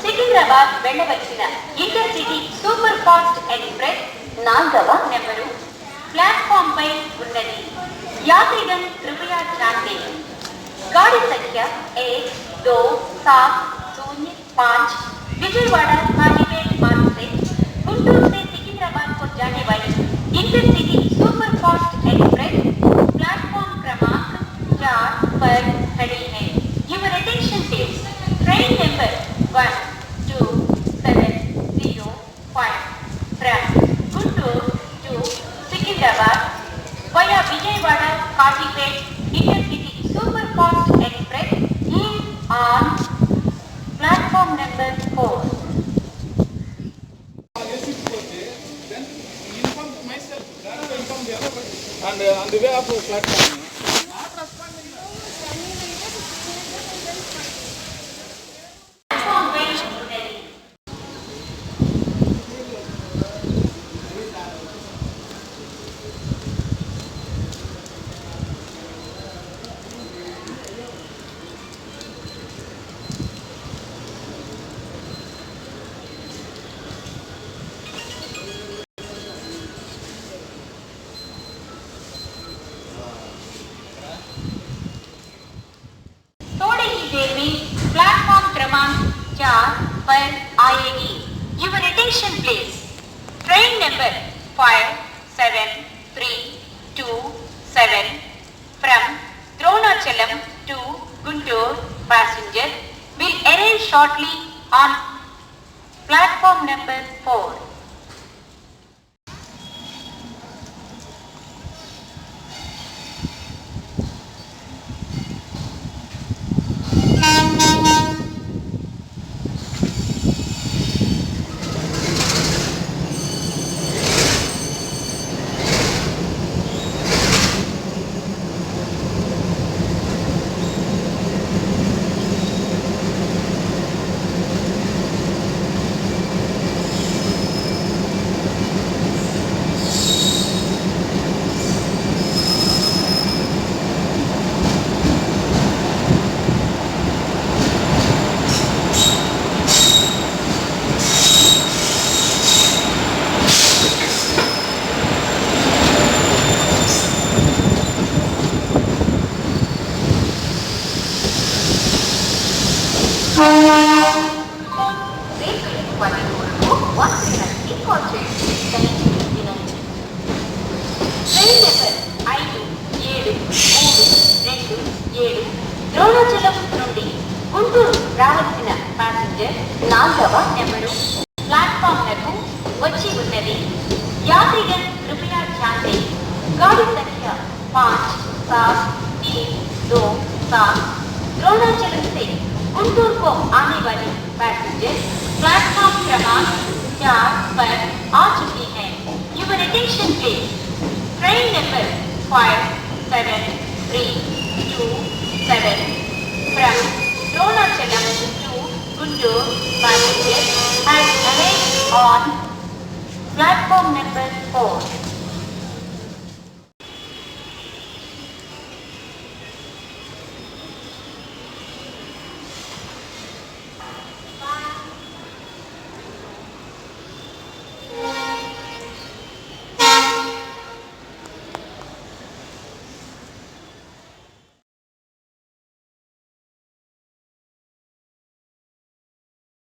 సికింద్రాబాద్ వెళ్ళవలసిన intercity super fast express 4వ number platform पर ఉన్నది. यात्रीगण कृपया ध्यान दें. गाड़ी संख्या 12705 विजयवाड़ा हाजीपेट मार्ग से गुंटूर से सिकंदराबाद को जाने वाली इंटरसिटी सुपरफास्ट एक्सप्रेस प्लेटफॉर्म क्रमांक 4 पर खड़ी है। Your attention please. Train number 12705 from Guntur to Secunderabad via Vijayawada Kazipet Intercity Superfast Express is on platform number 4. And on the way up to platform. Platform Veiw ఉన్నది. थोड़ी ही देर में platform क्रमांक 4 पर आएगी। Your attention please. Train number 57327 from Dronachalam to Guntur passenger will arrive shortly on platform number 4. Dronachalam నుండి గుంటూరు రావాల్సిన passenger 4వ number ప్లాట్ఫామ్లకు వచ్చి ఉన్నది। यात्रीगण कृपया ध्यान दें। गाड़ी संख्या 5737 द्रोणाचलम से गुंटूर को आने वाली पैसेंजर प्लेटफॉर्म क्रमांक 4 पर आ चुकी हैं। Your attention please. Train number 57327 from Dronachalam to Guntur passenger has arrived on platform number 4.